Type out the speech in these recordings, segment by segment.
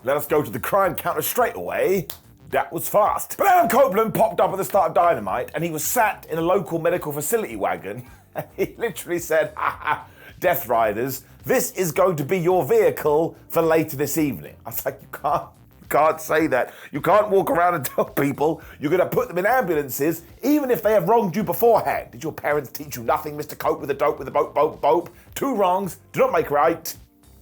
let us go to the crime counter straight away. That was fast. But Adam Copeland popped up at the start of Dynamite, and he was sat in a local medical facility wagon, and he literally said, "Ha ha, Death Riders, this is going to be your vehicle for later this evening." I was like, you can't say that. You can't walk around and tell people you're going to put them in ambulances, even if they have wronged you beforehand. Did your parents teach you nothing, Mr. Cope with a dope with a bope? 2 wrongs do not make right.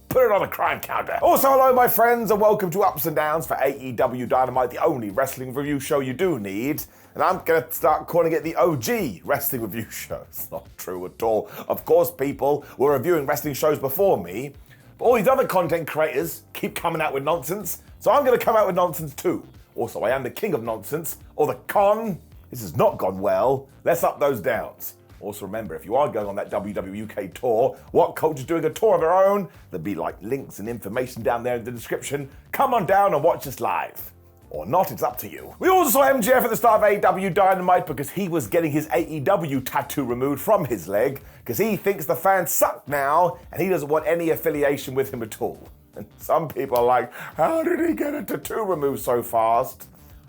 Put it on a crime counter. Also, hello, my friends, and welcome to Ups and Downs for AEW Dynamite, the only wrestling review show you do need. And I'm going to start calling it the OG wrestling review show. It's not true at all. Of course, people were reviewing wrestling shows before me, but all these other content creators keep coming out with nonsense, so I'm going to come out with nonsense too. Also, I am the king of nonsense, or the con. This has not gone well. Let's up those downs. Also remember, if you are going on that WWE UK tour, WhatCulture's doing a tour of their own. There'll be like links and information down there in the description. Come on down and watch us live. Or not, it's up to you. We also saw MJF at the start of AEW Dynamite because he was getting his AEW tattoo removed from his leg because he thinks the fans suck now and he doesn't want any affiliation with him at all. And some people are like, how did he get a tattoo removed so fast?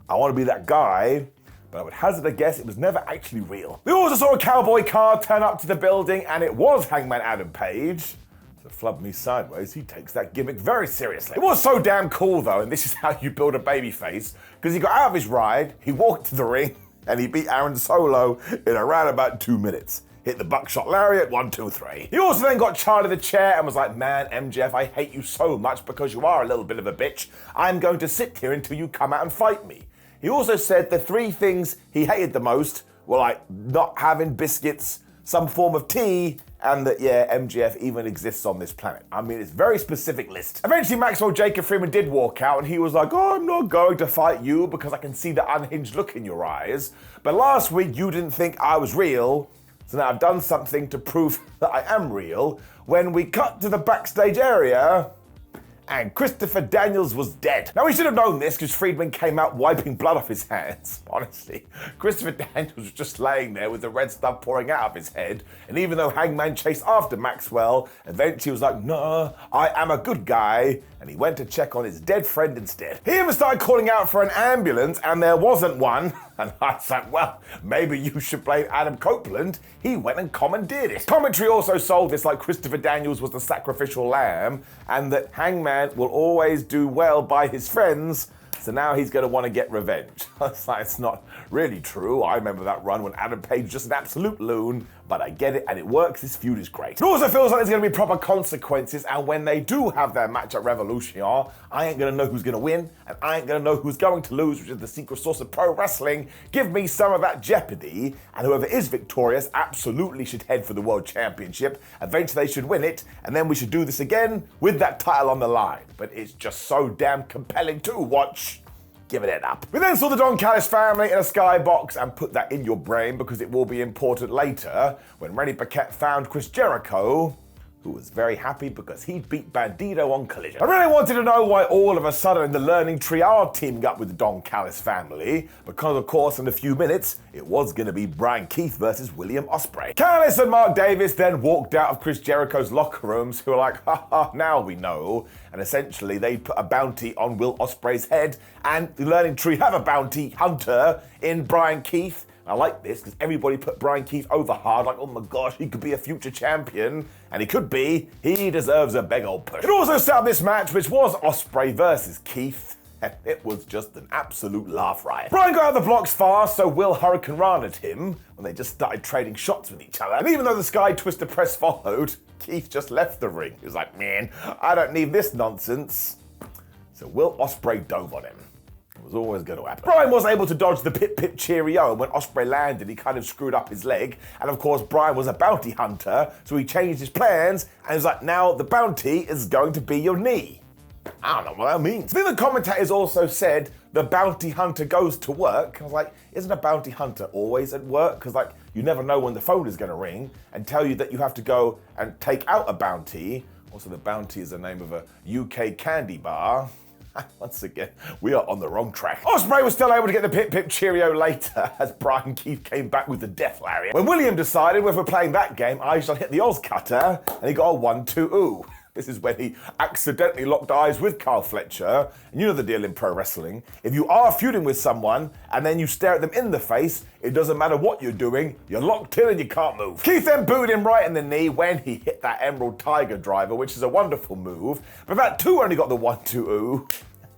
I want to be that guy, but I would hazard a guess it was never actually real. We also saw a cowboy car turn up to the building, and it was Hangman Adam Page. To flub me sideways, he takes that gimmick very seriously. It was so damn cool though, and this is how you build a babyface, because he got out of his ride, he walked to the ring, and he beat Aaron Solo in around about 2 minutes. Hit the buckshot lariat, 1, 2, 3. He also then got Charlie the chair and was like, man, MJF, I hate you so much because you are a little bit of a bitch. I'm going to sit here until you come out and fight me. He also said the 3 things he hated the most were like not having biscuits, some form of tea, and that, yeah, MJF even exists on this planet. I mean, it's a very specific list. Eventually, Maxwell Jacob Freeman did walk out, and he was like, oh, I'm not going to fight you because I can see the unhinged look in your eyes. But last week, you didn't think I was real, so now I've done something to prove that I am real. When we cut to the backstage area, and Christopher Daniels was dead. Now, we should have known this because Friedman came out wiping blood off his hands. Honestly, Christopher Daniels was just laying there with the red stuff pouring out of his head. And even though Hangman chased after Maxwell, eventually was like, nah, I am a good guy. And he went to check on his dead friend instead. He even started calling out for an ambulance, and there wasn't one. And I was like, well, maybe you should blame Adam Copeland. He went and commandeered it. Commentary also sold this like Christopher Daniels was the sacrificial lamb, and that Hangman will always do well by his friends, so now he's going to want to get revenge. It's not really true. I remember that run when Adam Page was just an absolute loon, but I get it, and it works. This feud is great. It also feels like there's going to be proper consequences, and when they do have their match at Revolution, I ain't going to know who's going to win, and I ain't going to know who's going to lose, which is the secret sauce of pro wrestling. Give me some of that jeopardy, and whoever is victorious absolutely should head for the World Championship. Eventually they should win it, and then we should do this again with that title on the line. But it's just so damn compelling to watch. Give it up. We then saw the Don Callis family in a skybox, and put that in your brain because it will be important later when Rennie Paquette found Chris Jericho, who was very happy because he beat Bandito on Collision. I really wanted to know why all of a sudden in the Learning Tree are teaming up with the Don Callis family, because of course in a few minutes it was going to be Bryan Keith versus William Ospreay. Callis and Mark Davis then walked out of Chris Jericho's locker rooms, who were like, ha, now we know. And essentially they put a bounty on Will Ospreay's head, and the Learning Tree have a bounty hunter in Bryan Keith. I like this because everybody put Bryan Keith over hard, like, oh my gosh, he could be a future champion. And he could be. He deserves a big old push. It also set up this match, which was Ospreay versus Keith. And it was just an absolute laugh riot. Bryan got out of the blocks fast, so Will Hurricane ran at him when they just started trading shots with each other. And even though the Sky Twister press followed, Keith just left the ring. He was like, man, I don't need this nonsense. So Will Ospreay dove on him. It was always going to happen. Bryan was able to dodge the pip pip cheerio, and when Ospreay landed, he kind of screwed up his leg. And of course, Bryan was a bounty hunter, so he changed his plans, and he's like, now the bounty is going to be your knee. I don't know what that means. Then the commentators also said the bounty hunter goes to work. I was like, isn't a bounty hunter always at work? Because like, you never know when the phone is going to ring and tell you that you have to go and take out a bounty. Also, the bounty is the name of a UK candy bar. Once again, we are on the wrong track. Ospreay was still able to get the pip pip cheerio later as Bryan Keith came back with the death lariat. When William decided, well, if we're playing that game, I shall hit the Oz cutter, and he got a 1-2 ooh. This is when he accidentally locked eyes with Carl Fletcher. And you know the deal in pro wrestling. If you are feuding with someone and then you stare at them in the face, it doesn't matter what you're doing, you're locked in and you can't move. Keith then booed him right in the knee when he hit that Emerald Tiger driver, which is a wonderful move. But that two only got the 1-2-ooh.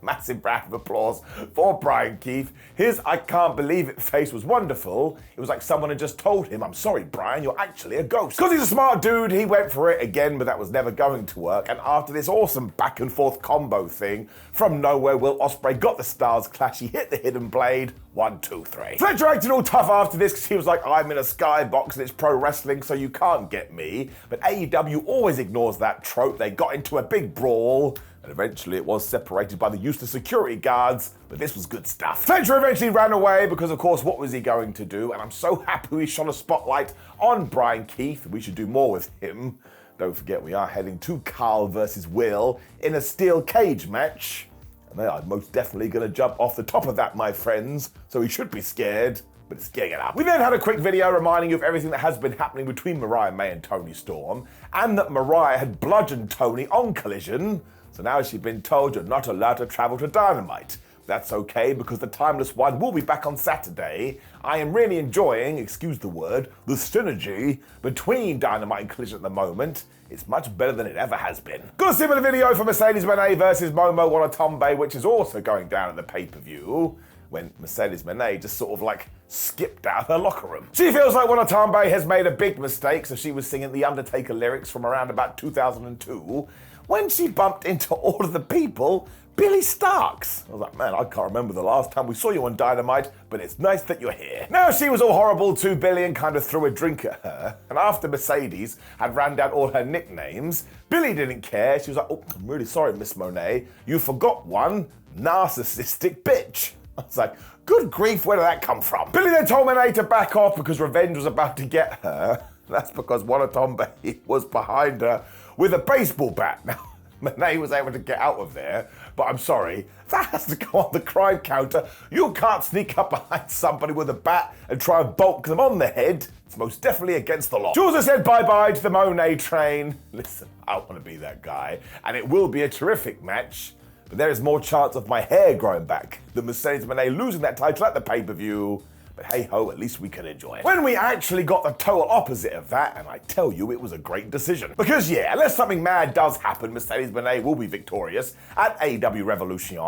Massive round of applause for Bryan Keith. His I can't believe it face was wonderful. It was like someone had just told him, I'm sorry, Bryan, you're actually a ghost. Because he's a smart dude, he went for it again, but that was never going to work. And after this awesome back and forth combo thing, from nowhere, Will Ospreay got the Stars Clash. He hit the Hidden Blade. 1, 2, 3. Fletcher acted all tough after this because he was like, I'm in a skybox and it's pro wrestling, so you can't get me. But AEW always ignores that trope. They got into a big brawl. And eventually it was separated by the useless security guards, but this was good stuff. Fletcher eventually ran away because, of course, what was he going to do? And I'm so happy he shone a spotlight on Bryan Keith. We should do more with him. Don't forget, we are heading to Carl versus Will in a steel cage match. And they are most definitely going to jump off the top of that, my friends. So he should be scared, but it's getting it up. We then had a quick video reminding you of everything that has been happening between Mariah May and Toni Storm, and that Mariah had bludgeoned Toni on Collision. So now she's been told you're not allowed to travel to Dynamite. That's okay, because the Timeless One will be back on Saturday. I am really enjoying, excuse the word, the synergy between Dynamite and Collision at the moment. It's much better than it ever has been. Got a similar video for Mercedes Moné versus Momo Wanatombe, which is also going down at the pay-per-view, when Mercedes Moné just sort of like skipped out of her locker room. She feels like Wanatombe has made a big mistake, so she was singing the Undertaker lyrics from around about 2002, when she bumped into all of the people, Billy Starks. I was like, man, I can't remember the last time we saw you on Dynamite, but it's nice that you're here. Now, she was all horrible to Billy and kind of threw a drink at her. And after Mercedes had ran down all her nicknames, Billy didn't care. She was like, oh, I'm really sorry, Miss Monet. You forgot one, narcissistic bitch. I was like, good grief, where did that come from? Billy then told Monet to back off because revenge was about to get her. That's because Wanatombe was behind her with a baseball bat. Now, Monet was able to get out of there, but I'm sorry, that has to go on the crime counter. You can't sneak up behind somebody with a bat and try and bonk them on the head. It's most definitely against the law. Jules has said bye-bye to the Monet train. Listen, I want to be that guy, and it will be a terrific match, but there is more chance of my hair growing back than Mercedes Moné losing that title at the pay-per-view. But hey-ho, at least we can enjoy it. When we actually got the total opposite of that, and I tell you, it was a great decision. Because yeah, unless something mad does happen, Mercedes Moné will be victorious at AEW Revolution.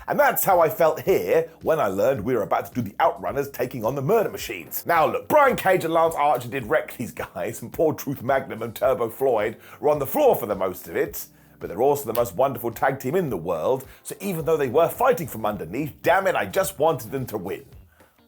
And that's how I felt here when I learned we were about to do the Outrunners taking on the Murder Machines. Now look, Brian Cage and Lance Archer did wreck these guys, and poor Truth Magnum and Turbo Floyd were on the floor for the most of it. But they're also the most wonderful tag team in the world, so even though they were fighting from underneath, damn it, I just wanted them to win.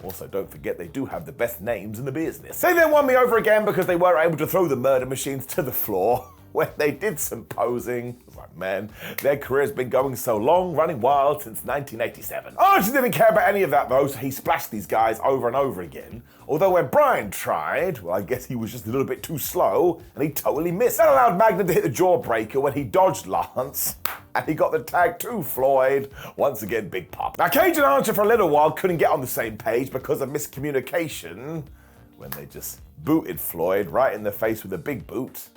Also, don't forget they do have the best names in the business. They then won me over again because they were able to throw the Murder Machines to the floor when they did some posing. I was like, man, their career's been going so long, running wild since 1987. Archie didn't care about any of that though, so he splashed these guys over and over again. Although when Brian tried, well, I guess he was just a little bit too slow, and he totally missed. That allowed Magnum to hit the jawbreaker when he dodged Lance, and he got the tag to Floyd. Once again, big pop. Now, Cage and Archer for a little while couldn't get on the same page because of miscommunication when they just booted Floyd right in the face with a big boot.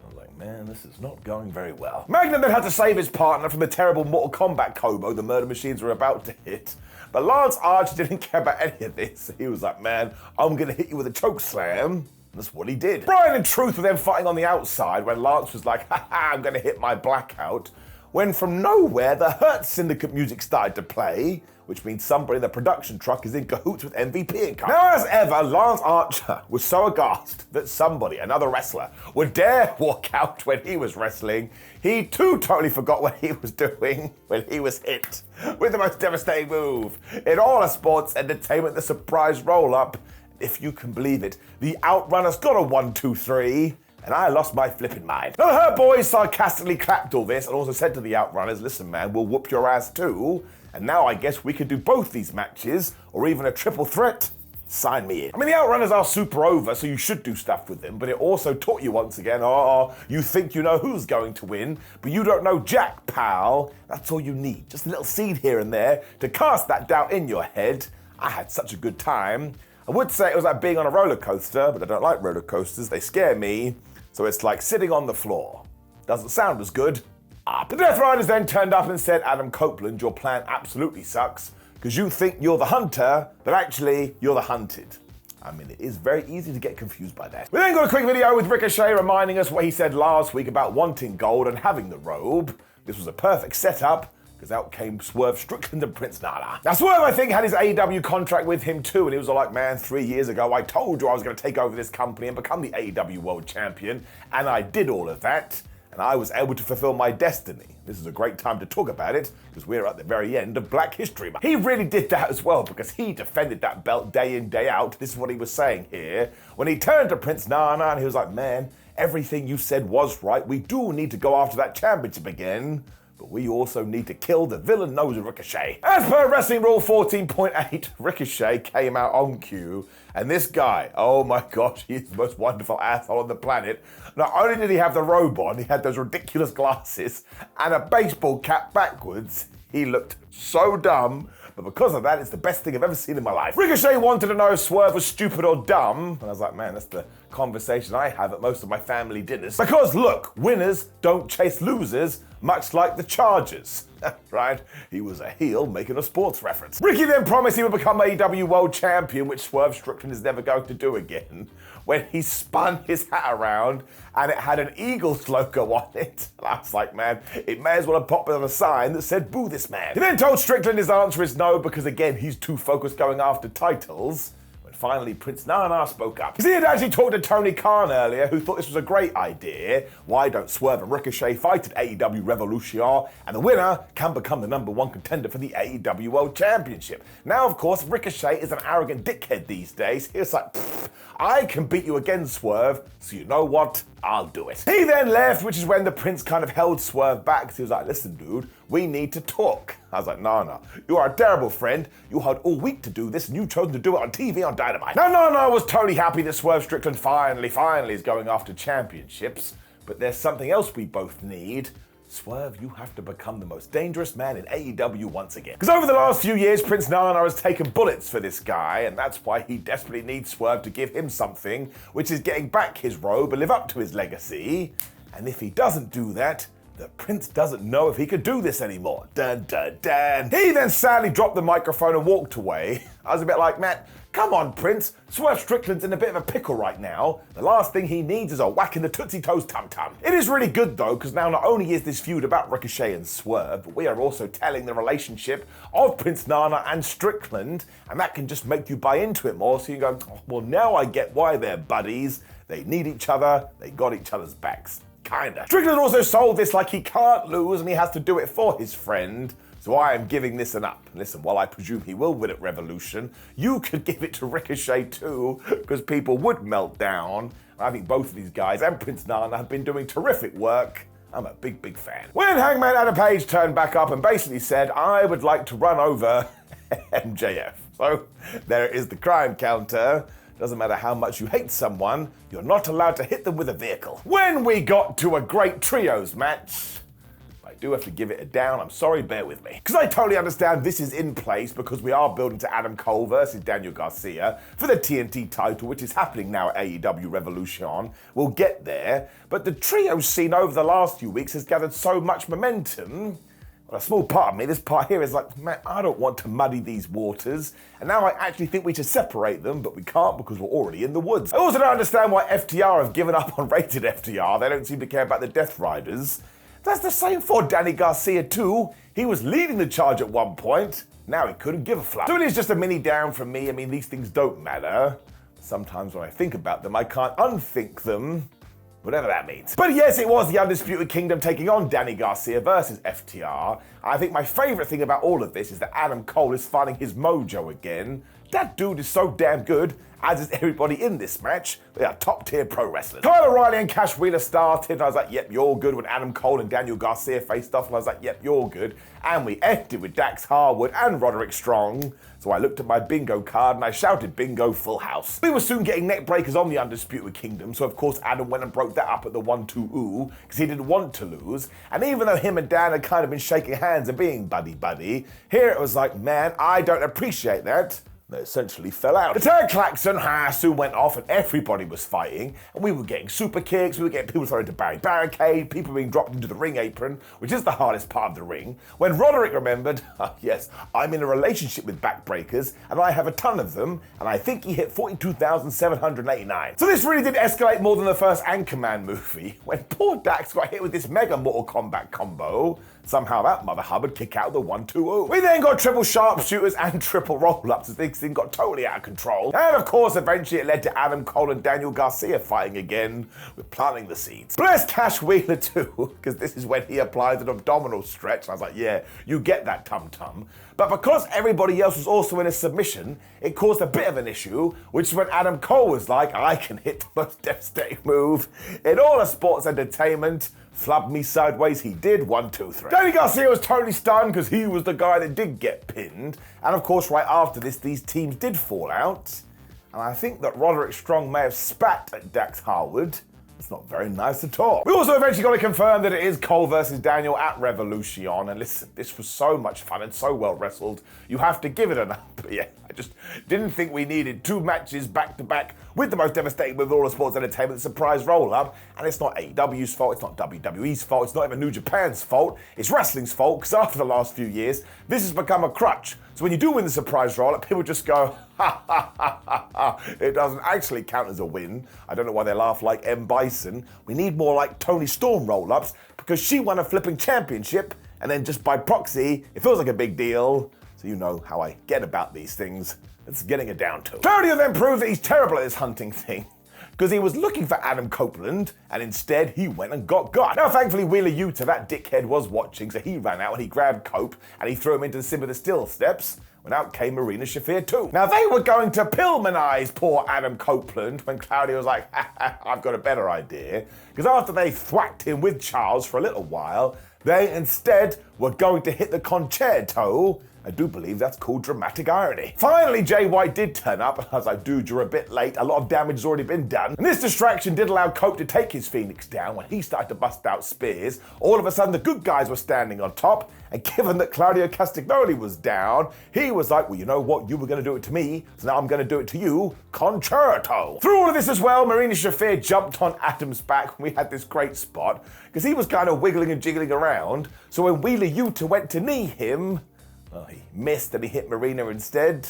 I was like, man, this is not going very well. Magnum then had to save his partner from the terrible Mortal Kombat combo the Murder Machines were about to hit. But Lance Archer didn't care about any of this. He was like, man, I'm gonna hit you with a choke slam. That's what he did. Brian and Truth were then fighting on the outside when Lance was like, haha, I'm gonna hit my blackout. When from nowhere, the Hurt Syndicate music started to play, which means somebody in the production truck is in cahoots with MVP and company. Now, as ever, Lance Archer was so aghast that somebody, another wrestler, would dare walk out when he was wrestling. He too totally forgot what he was doing when he was hit with the most devastating move in all of sports entertainment, the surprise roll-up. If you can believe it, the Outrunners got a 1, 2, 3. And I lost my flipping mind. Now, the Hurt Boys sarcastically clapped all this and also said to the Outrunners, listen, man, we'll whoop your ass too. And now I guess we could do both these matches, or even a triple threat. Sign me in. I mean, the Outrunners are super over, so you should do stuff with them, but it also taught you once again, you think you know who's going to win, but you don't know Jack, pal. That's all you need. Just a little seed here and there to cast that doubt in your head. I had such a good time. I would say it was like being on a roller coaster, but I don't like roller coasters. They scare me. So it's like sitting on the floor. Doesn't sound as good. The Death Riders then turned up and said, Adam Copeland, your plan absolutely sucks because you think you're the hunter, but actually you're the hunted. I mean, it is very easy to get confused by that. We then got a quick video with Ricochet reminding us what he said last week about wanting gold and having the robe. This was a perfect setup, because out came Swerve Strickland and Prince Nana. Now Swerve, I think, had his AEW contract with him too, and he was all like, man, 3 years ago I told you I was going to take over this company and become the AEW World Champion, and I did all of that, and I was able to fulfill my destiny. This is a great time to talk about it, because we're at the very end of Black History Month. He really did that as well, because he defended that belt day in, day out. This is what he was saying here. When he turned to Prince Nana, and he was like, man, everything you said was right. We do need to go after that championship again. But we also need to kill the villain known as Ricochet. As per Wrestling Rule 14.8, Ricochet came out on cue, and this guy, oh my gosh, he's the most wonderful asshole on the planet. Not only did he have the robe on, he had those ridiculous glasses and a baseball cap backwards. He looked so dumb, but because of that, it's the best thing I've ever seen in my life. Ricochet wanted to know if Swerve was stupid or dumb, and I was like, man, that's the conversation I have at most of my family dinners. Because look, winners don't chase losers, much like the Chargers. Right? He was a heel making a sports reference. Ricky then promised he would become AEW World Champion, which Swerve Strickland is never going to do again, when he spun his hat around and it had an Eagles logo on it. And I was like, man, it may as well have popped on a sign that said, boo this man. He then told Strickland his answer is no, because again, he's too focused going after titles. Finally, Prince Nana spoke up. Because he had actually talked to Tony Khan earlier, who thought this was a great idea. Why don't Swerve and Ricochet fight at AEW Revolution, and the winner can become the #1 contender for the AEW World Championship. Now, of course, Ricochet is an arrogant dickhead these days. He was like, I can beat you again, Swerve, so you know what? I'll do it. He then left, which is when the Prince kind of held Swerve back, because he was like, listen, dude, we need to talk. I was like, no, you are a terrible friend. You had all week to do this, and you chose to do it on TV on Dynamite. Now, I was totally happy that Swerve Strickland finally is going after championships, but there's something else we both need. Swerve, you have to become the most dangerous man in AEW once again. Because over the last few years, Prince Nana has taken bullets for this guy, and that's why he desperately needs Swerve to give him something, which is getting back his robe and live up to his legacy. And if he doesn't do that, the Prince doesn't know if he could do this anymore. Dun, dun, dun. He then sadly dropped the microphone and walked away. I was a bit like, Matt, come on, Prince. Swerve Strickland's in a bit of a pickle right now. The last thing he needs is a whack in the Tootsie Toes tum-tum. It is really good, though, because now not only is this feud about Ricochet and Swerve, but we are also telling the relationship of Prince Nana and Strickland, and that can just make you buy into it more, so you go, oh, well, now I get why they're buddies. They need each other. They got each other's backs. Kinda. Strickland also sold this like he can't lose and he has to do it for his friend. So I am giving this an up. Listen, while I presume he will win at Revolution, you could give it to Ricochet too, because people would melt down. I think both of these guys and Prince Nana have been doing terrific work. I'm a big fan. When Hangman Page turned back up and basically said, I would like to run over MJF. So there is the crime counter. Doesn't matter how much you hate someone, you're not allowed to hit them with a vehicle. When we got to a great trios match, I do have to give it a down. I'm sorry, bear with me. Because I totally understand this is in place because we are building to Adam Cole versus Daniel Garcia for the TNT title, which is happening now at AEW Revolution. We'll get there. But the trio scene over the last few weeks has gathered so much momentum. Well, a small part of me, this part here is like, man, I don't want to muddy these waters. And now I actually think we should separate them, but we can't because we're already in the woods. I also don't understand why FTR have given up on rated FTR. They don't seem to care about the Death Riders. That's the same for Danny Garcia too. He was leading the charge at one point. Now he couldn't give a flap. So it is just a mini down from me. I mean, these things don't matter. Sometimes when I think about them, I can't unthink them. Whatever that means. But yes, it was the Undisputed Kingdom taking on Danny Garcia versus FTR. I think my favorite thing about all of this is that Adam Cole is finding his mojo again. That dude is so damn good, as is everybody in this match. They are top tier pro wrestlers. Kyle O'Reilly and Cash Wheeler started, and I was like, yep, you're good. When Adam Cole and Daniel Garcia faced off, and I was like, yep, you're good. And we ended with Dax Harwood and Roderick Strong. So I looked at my bingo card and I shouted bingo full house. We were soon getting neck breakers on the Undisputed Kingdom, so of course Adam went and broke that up at the 1-2-ooh, because he didn't want to lose. And even though him and Dan had kind of been shaking hands and being buddy-buddy, here it was like, man, I don't appreciate that. They essentially fell out. The tag klaxon soon went off and everybody was fighting, and we were getting super kicks, we were getting people thrown into barricade, people being dropped into the ring apron, which is the hardest part of the ring, when Roderick remembered, yes, I'm in a relationship with backbreakers, and I have a ton of them, and I think he hit 42,789. So this really did escalate more than the first Anchorman movie, when poor Dax got hit with this mega Mortal Kombat combo. Somehow that mother hubbard kick out the 1-2-0. We then got triple sharpshooters and triple roll-ups as this thing got totally out of control. And of course, eventually it led to Adam Cole and Daniel Garcia fighting again, with planting the seeds. Bless Cash Wheeler too, because this is when he applied an abdominal stretch. I was like, yeah, you get that tum-tum. But because everybody else was also in a submission, it caused a bit of an issue, which is when Adam Cole was like, I can hit the most devastating move in all of sports entertainment. Flub me sideways, he did. 1, 2, 3. Danny Garcia was totally stunned because he was the guy that did get pinned. And of course, right after this, these teams did fall out. And I think that Roderick Strong may have spat at Dax Harwood. It's not very nice at all. We also eventually got to confirm that it is Cole versus Daniel at Revolution. And listen, this was so much fun and so well wrestled. You have to give it an up. But yeah, I just didn't think we needed 2 matches back to back with the most devastating with all of sports entertainment surprise roll up. And it's not AEW's fault, it's not WWE's fault, it's not even New Japan's fault. It's wrestling's fault, because after the last few years, this has become a crutch. So when you do win the surprise roll up, people just go, ha ha ha ha ha. It doesn't actually count as a win. I don't know why they laugh like M. Bison. We need more like Toni Storm roll ups, because she won a flipping championship, and then just by proxy, it feels like a big deal. So you know how I get about these things. It's getting it down to. Claudio then proved that he's terrible at this hunting thing, because he was looking for Adam Copeland, and instead he went and got. Now thankfully Wheeler Yuta, that dickhead, was watching, so he ran out and he grabbed Cope, and he threw him into the Simba the Steel steps, when out came Marina Shafir too. Now they were going to Pillmanize poor Adam Copeland when Claudio was like, I've got a better idea, because after they thwacked him with Charles for a little while, they instead were going to hit the concerto. I do believe that's called dramatic irony. Finally, Jay White did turn up, and I was like, dude, you're a bit late. A lot of damage has already been done. And this distraction did allow Cope to take his Phoenix down. When he started to bust out spears, all of a sudden the good guys were standing on top, and given that Claudio Castagnoli was down, he was like, well, you know what? You were going to do it to me, so now I'm going to do it to you. Concerto. Through all of this as well, Marina Shafir jumped on Adam's back when we had this great spot, because he was kind of wiggling and jiggling around. So when Wheeler Yuta went to knee him, well, he missed and he hit Marina instead.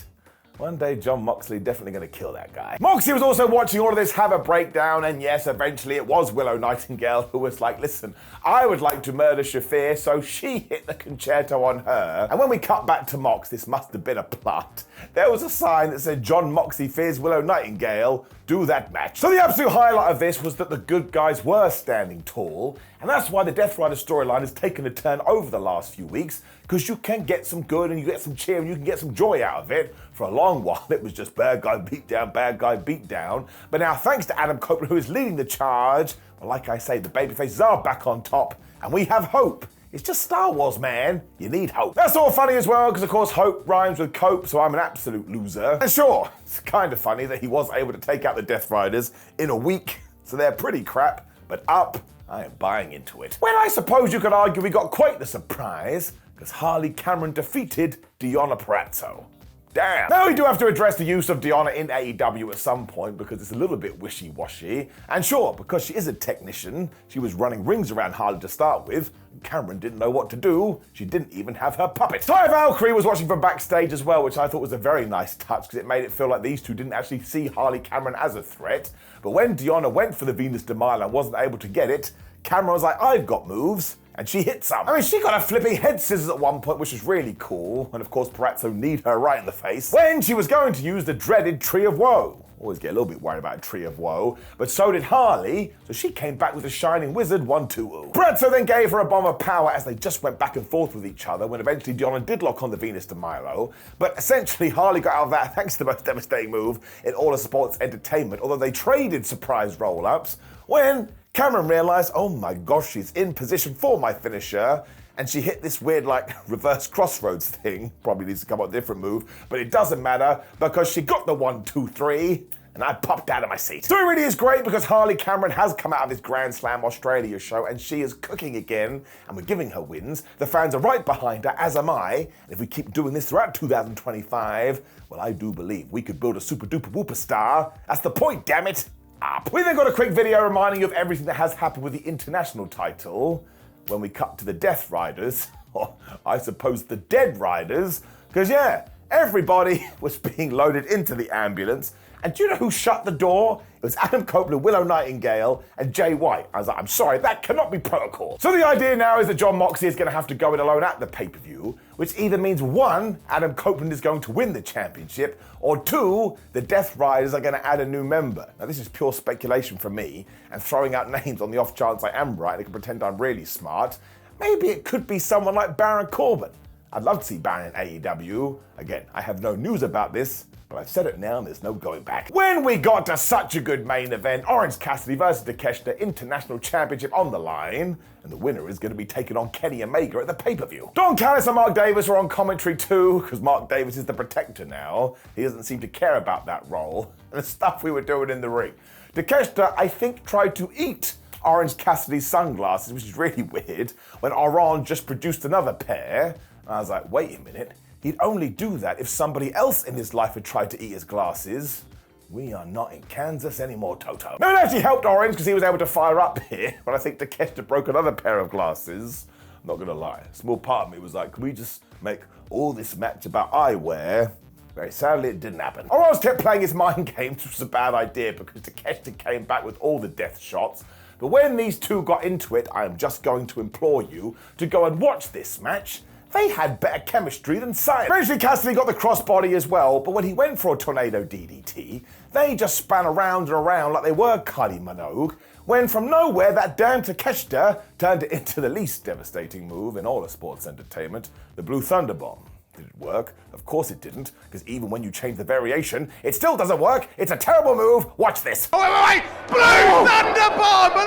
One day, John Moxley definitely going to kill that guy. Moxley was also watching all of this have a breakdown, and yes, eventually it was Willow Nightingale who was like, listen, I would like to murder Shafir, so she hit the concerto on her. And when we cut back to Mox, this must have been a plot. There was a sign that said, John Moxley fears Willow Nightingale, do that match. So the absolute highlight of this was that the good guys were standing tall, and that's why the Death Rider storyline has taken a turn over the last few weeks, because you can get some good and you get some cheer and you can get some joy out of it. For a long while, it was just bad guy beat down, bad guy beat down. But now, thanks to Adam Copeland, who is leading the charge, well, like I say, the babyfaces are back on top, and we have hope. It's just Star Wars, man. You need hope. That's all funny as well, because of course hope rhymes with cope, so I'm an absolute loser. And sure, it's kind of funny that he was able to take out the Death Riders in a week, so they're pretty crap, but I am buying into it. Well, I suppose you could argue we got quite the surprise, because Harley Cameron defeated Deonna Purrazzo. Damn. Now we do have to address the use of Deonna in AEW at some point, because it's a little bit wishy-washy. And sure, because she is a technician, she was running rings around Harley to start with, and Cameron didn't know what to do. She didn't even have her puppet. Ty Valkyrie was watching from backstage as well, which I thought was a very nice touch, because it made it feel like these two didn't actually see Harley Cameron as a threat. But when Deonna went for the Venus de Milo and wasn't able to get it, Cameron was like, I've got moves. And she hit some. I mean, she got a flipping head scissors at one point, which was really cool. And of course, Purrazzo kneed her right in the face when she was going to use the dreaded Tree of Woe. Always get a little bit worried about a Tree of Woe. But so did Harley, so she came back with a Shining Wizard 1-2-0. Purrazzo then gave her a bomb of power as they just went back and forth with each other, when eventually Deonna did lock on the Venus de Milo. But essentially, Harley got out of that thanks to the most devastating move in all of sports entertainment, although they traded surprise roll-ups when Cameron realized, oh my gosh, she's in position for my finisher, and she hit this weird, like, reverse crossroads thing. Probably needs to come up with a different move, but it doesn't matter, because she got the 1-2-3, and I popped out of my seat. So it really is great because Harley Cameron has come out of this Grand Slam Australia show and she is cooking again and we're giving her wins. The fans are right behind her, as am I. And if we keep doing this throughout 2025, well, I do believe we could build a super duper whooper star. That's the point, damn it. Up. We then got a quick video reminding you of everything that has happened with the international title when we cut to the Death Riders, or I suppose the Dead Riders, because yeah, everybody was being loaded into the ambulance. And do you know who shut the door? It was Adam Copeland, Willow Nightingale, and Jay White. I was like, I'm sorry, that cannot be protocol. So the idea now is that John Moxley is going to have to go in alone at the pay-per-view, which either means one, Adam Copeland is going to win the championship, or two, the Death Riders are going to add a new member. Now this is pure speculation from me, and throwing out names on the off chance I am right, and I can pretend I'm really smart. Maybe it could be someone like Baron Corbin. I'd love to see Baron in AEW. Again, I have no news about this, but I've said it now and there's no going back. When we got to such a good main event, Orange Cassidy versus Takeshita, International Championship on the line, and the winner is going to be taking on Kenny Omega at the pay-per-view. Don Callis and Mark Davis were on commentary too, because Mark Davis is the protector now. He doesn't seem to care about that role and the stuff we were doing in the ring. Takeshita, I think, tried to eat Orange Cassidy's sunglasses, which is really weird, when Orange just produced another pair. And I was like, wait a minute. He'd only do that if somebody else in his life had tried to eat his glasses. We are not in Kansas anymore, Toto. No, it actually helped Orange because he was able to fire up here, but I think Takeshita broke another pair of glasses. I'm not gonna lie, a small part of me was like, can we just make all this match about eyewear? Very sadly, it didn't happen. Orange kept playing his mind games, which was a bad idea because Takeshita came back with all the death shots. But when these two got into it, I am just going to implore you to go and watch this match. They had better chemistry than science. Eventually, Cassidy got the crossbody as well, but when he went for a tornado DDT, they just span around and around like they were Kylie Minogue, when from nowhere, that damn Takeshita turned it into the least devastating move in all of sports entertainment, the Blue Thunder Bomb. Did it work? Of course it didn't, because even when you change the variation, it still doesn't work. It's a terrible move. Watch this. Oh, wait! Blue Thunder Bomb! But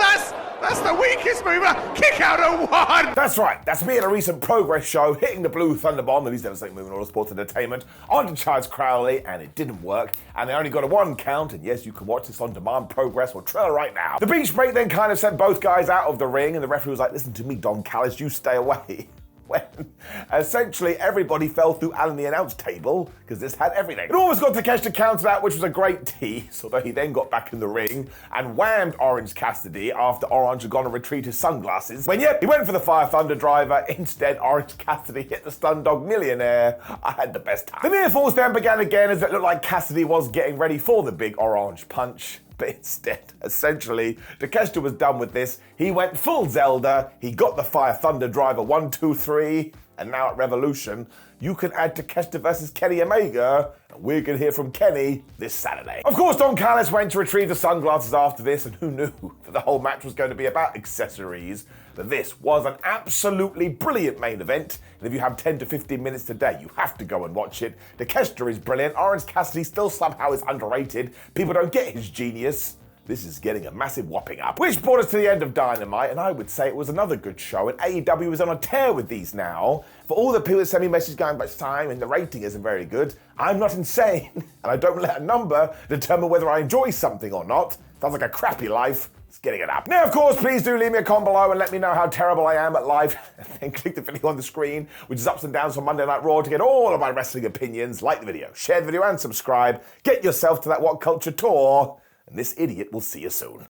that's the weakest move. Kick out of one! That's right. That's me at a recent Progress show hitting the Blue Thunder Bomb, the least devastating move in all of sports entertainment, onto Charles Crowley, and it didn't work. And they only got a 1 count, and yes, you can watch this on demand Progress or trailer right now. The beach break then kind of sent both guys out of the ring, and the referee was like, listen to me, Don Callis, you stay away. When essentially everybody fell through Alan the announce table because this had everything. It almost got Takeshita counted out, which was a great tease, although he then got back in the ring and whammed Orange Cassidy after Orange had gone and retrieved his sunglasses. When yep, he went for the Fire Thunder Driver. Instead, Orange Cassidy hit the Stun Dog Millionaire. I had the best time. The near falls then began again as it looked like Cassidy was getting ready for the big Orange Punch. But instead, essentially, Takeshita was done with this. He went full Zelda. He got the Fire Thunder Driver 1, 2, 3. And now at Revolution, you can add Takeshita versus Kenny Omega. And we're going to hear from Kenny this Saturday. Of course, Don Callis went to retrieve the sunglasses after this. And who knew that the whole match was going to be about accessories? But this was an absolutely brilliant main event. And if you have 10 to 15 minutes today, you have to go and watch it. Takeshita is brilliant. Orange Cassidy still somehow is underrated. People don't get his genius. This is getting a massive whopping up. Which brought us to the end of Dynamite, and I would say it was another good show, and AEW is on a tear with these now. For all the people that send me messages going, but time and the rating isn't very good, I'm not insane, and I don't let a number determine whether I enjoy something or not. Sounds like a crappy life. It's getting it up. Now, of course, please do leave me a comment below and let me know how terrible I am at life. And then click the video on the screen, which is ups and downs from Monday Night Raw, to get all of my wrestling opinions. Like the video, share the video, and subscribe. Get yourself to that WhatCulture tour. And this idiot will see you soon.